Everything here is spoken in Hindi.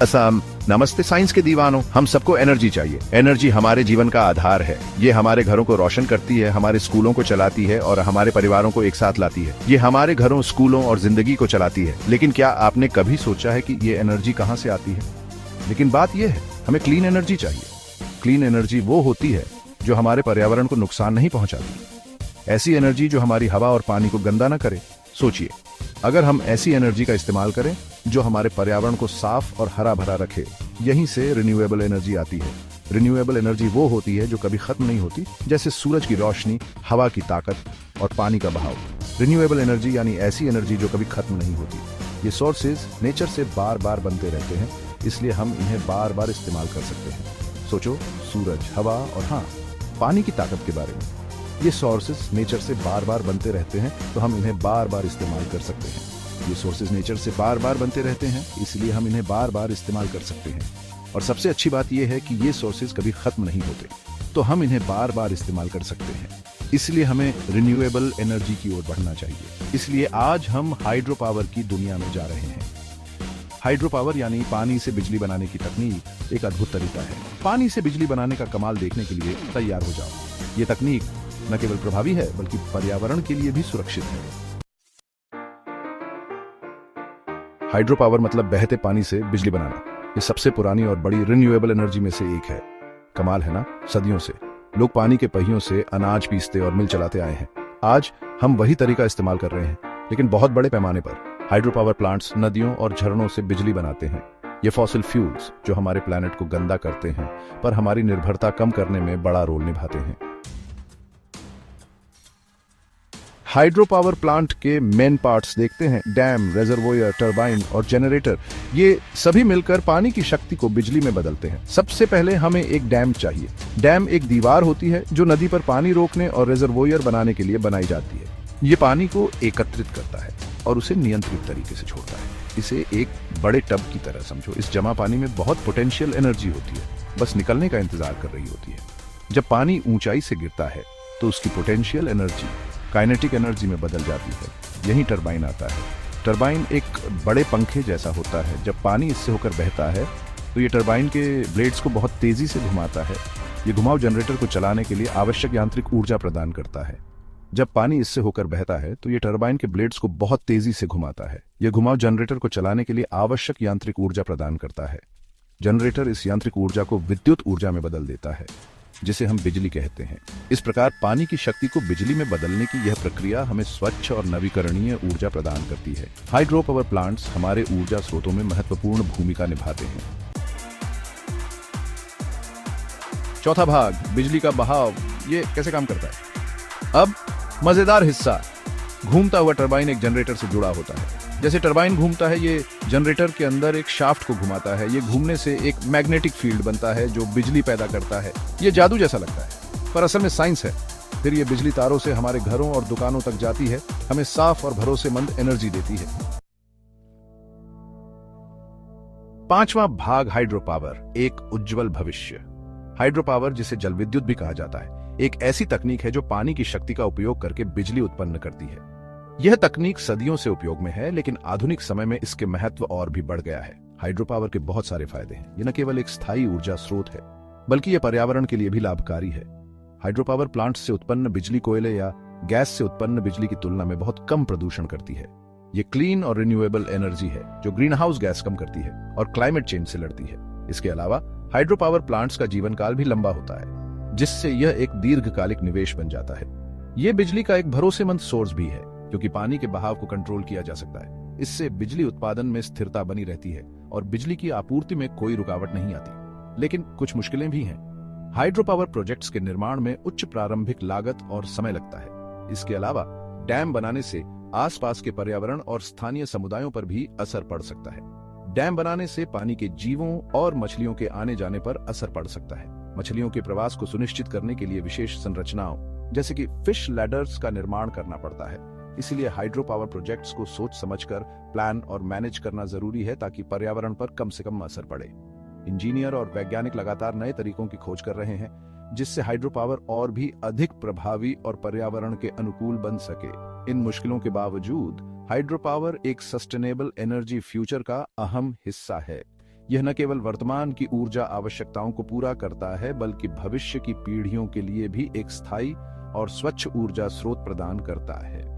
असम। नमस्ते साइंस के दीवानों, हम सबको एनर्जी चाहिए। एनर्जी हमारे जीवन का आधार है। ये हमारे घरों को रोशन करती है, हमारे स्कूलों को चलाती है और हमारे परिवारों को एक साथ लाती है। ये हमारे घरों, स्कूलों और जिंदगी को चलाती है। लेकिन क्या आपने कभी सोचा है कि ये एनर्जी कहाँ से आती है? लेकिन बात यह है, हमें क्लीन एनर्जी चाहिए। क्लीन एनर्जी वो होती है जो हमारे पर्यावरण को नुकसान नहीं पहुंचाती। ऐसी एनर्जी जो हमारी हवा और पानी को गंदा न करे। सोचिए, अगर हम ऐसी एनर्जी का इस्तेमाल करें जो हमारे पर्यावरण को साफ और हरा भरा रखे, यहीं से रिन्यूएबल एनर्जी आती है। रिन्यूएबल एनर्जी वो होती है जो कभी खत्म नहीं होती, जैसे सूरज की रोशनी, हवा की ताकत और पानी का बहाव। रिन्यूएबल एनर्जी यानी ऐसी एनर्जी जो कभी खत्म नहीं होती। ये सोर्सेज नेचर से बार बार बनते रहते हैं, इसलिए हम इन्हें बार बार इस्तेमाल कर सकते हैं। सोचो, सूरज, हवा और हाँ, पानी की ताकत के बारे में। ये सोर्सेज नेचर से बार बार बनते रहते हैं, तो हम इन्हें बार बार इस्तेमाल कर सकते हैं। ये सोर्सेज नेचर से बार बार बनते रहते हैं, इसलिए हम इन्हें बार बार इस्तेमाल कर सकते हैं। और सबसे अच्छी बात यह है कि ये सोर्सेज कभी खत्म नहीं होते, तो हम इन्हें बार बार इस्तेमाल कर सकते हैं। इसलिए हमें रिन्यूएबल एनर्जी की ओर बढ़ना चाहिए। इसलिए आज हम हाइड्रो पावर की दुनिया में जा रहे हैं। हाइड्रो पावर यानी पानी से बिजली बनाने की तकनीक एक अद्भुत तरीका है। पानी से बिजली बनाने का कमाल देखने के लिए तैयार हो जाओ। ये तकनीक न केवल प्रभावी है, बल्कि पर्यावरण के लिए भी सुरक्षित है। हाइड्रो पावर मतलब बहते पानी से बिजली बनाना। ये सबसे पुरानी और बड़ी रिन्यूएबल एनर्जी में से एक है। कमाल है ना? सदियों से लोग पानी के पहियों से अनाज पीसते और मिल चलाते आए हैं। आज हम वही तरीका इस्तेमाल कर रहे हैं, लेकिन बहुत बड़े पैमाने पर। हाइड्रो पावर प्लांट्स नदियों और झरनों से बिजली बनाते हैं। ये फॉसिल फ्यूल्स जो हमारे प्लैनेट को गंदा करते हैं, पर हमारी निर्भरता कम करने में बड़ा रोल निभाते हैं। हाइड्रो पावर प्लांट के मेन पार्ट्स देखते हैं। डैम, रेजर्वोयर, टरबाइन और जनरेटर, ये सभी मिलकर पानी की शक्ति को बिजली में बदलते हैं। सबसे पहले हमें एक डैम चाहिए। डैम एक दीवार होती है जो नदी पर पानी रोकने और रेजर्वोयर बनाने के लिए बनाई जाती है। ये पानी को एकत्रित करता है और उसे नियंत्रित तरीके से छोड़ता है। इसे एक बड़े टब की तरह समझो। इस जमा पानी में बहुत पोटेंशियल एनर्जी होती है, बस निकलने का इंतजार कर रही होती है। जब पानी ऊंचाई से गिरता है तो उसकी पोटेंशियल एनर्जी काइनेटिक एनर्जी में बदल जाती है। यही टरबाइन आता है। टरबाइन एक बड़े पंखे जैसा होता है। जब पानी इससे होकर बहता है तो ये टरबाइन के ब्लेड्स को बहुत तेजी से घुमाता है। ये घुमाव जनरेटर को चलाने के लिए आवश्यक यांत्रिक ऊर्जा प्रदान करता है। जब पानी इससे होकर बहता है तो ये टरबाइन के ब्लेड्स को बहुत तेजी से घुमाता है। यह घुमाव जनरेटर को चलाने के लिए आवश्यक यांत्रिक ऊर्जा प्रदान करता है। जनरेटर इस यांत्रिक ऊर्जा को विद्युत ऊर्जा में बदल देता है, जिसे हम बिजली कहते हैं। इस प्रकार पानी की शक्ति को बिजली में बदलने की यह प्रक्रिया हमें स्वच्छ और नवीकरणीय ऊर्जा प्रदान करती है। हाइड्रो पावर प्लांट्स हमारे ऊर्जा स्रोतों में महत्वपूर्ण भूमिका निभाते हैं। चौथा भाग, बिजली का बहाव। ये कैसे काम करता है? अब मजेदार हिस्सा, घूमता हुआ टरबाइन एक जनरेटर से जुड़ा होता है। जैसे टरबाइन घूमता है, ये जनरेटर के अंदर एक शाफ्ट को घुमाता है। ये घूमने से एक मैग्नेटिक फील्ड बनता है जो बिजली पैदा करता है। ये जादू जैसा लगता है, पर असल में साइंस है। फिर ये बिजली तारों से हमारे घरों और दुकानों तक जाती है, हमें साफ और भरोसेमंद एनर्जी देती है। पांचवा भाग, हाइड्रो पावर, एक उज्जवल भविष्य। हाइड्रो पावर, जिसे जल विद्युत भी कहा जाता है, एक ऐसी तकनीक है जो पानी की शक्ति का उपयोग करके बिजली उत्पन्न करती है। यह तकनीक सदियों से उपयोग में है, लेकिन आधुनिक समय में इसके महत्व और भी बढ़ गया है। हाइड्रो पावर के बहुत सारे फायदे हैं। यह न केवल एक स्थायी ऊर्जा स्रोत है, बल्कि यह पर्यावरण के लिए भी लाभकारी है। हाइड्रो पावर प्लांट से उत्पन्न बिजली कोयले या गैस से उत्पन्न बिजली की तुलना में बहुत कम प्रदूषण करती है। यह क्लीन और रिन्यूएबल एनर्जी है जो ग्रीन हाउस गैस कम करती है और क्लाइमेट चेंज से लड़ती है। इसके अलावा हाइड्रो पावर प्लांट्स का जीवन काल भी लंबा होता है, जिससे यह एक दीर्घकालिक निवेश बन जाता है। यह बिजली का एक भरोसेमंद सोर्स भी है, क्योंकि पानी के बहाव को कंट्रोल किया जा सकता है। इससे बिजली उत्पादन में स्थिरता बनी रहती है और बिजली की आपूर्ति में कोई रुकावट नहीं आती। लेकिन कुछ मुश्किलें भी हैं। हाइड्रो पावर प्रोजेक्ट्स के निर्माण में उच्च प्रारंभिक लागत और समय लगता है। इसके अलावा डैम बनाने से आसपास के पर्यावरण और स्थानीय समुदायों पर भी असर पड़ सकता है। डैम बनाने से पानी के जीवों और मछलियों के आने जाने पर असर पड़ सकता है। मछलियों के प्रवास को सुनिश्चित करने के लिए विशेष संरचनाओं जैसे कि फिश लैडर्स का निर्माण करना पड़ता है। इसलिए हाइड्रो पावर प्रोजेक्ट्स को सोच समझकर प्लान और मैनेज करना जरूरी है, ताकि पर्यावरण पर कम से कम असर पड़े। इंजीनियर और वैज्ञानिक लगातार नए तरीकों की खोज कर रहे हैं, जिससे हाइड्रो पावर और भी अधिक प्रभावी और पर्यावरण के अनुकूल बन सके। इन मुश्किलों के बावजूद हाइड्रो पावर एक सस्टेनेबल एनर्जी फ्यूचर का अहम हिस्सा है। यह न केवल वर्तमान की ऊर्जा आवश्यकताओं को पूरा करता है बल्कि भविष्य की पीढ़ियों के लिए भी एक स्थायी और स्वच्छ ऊर्जा स्रोत प्रदान करता है।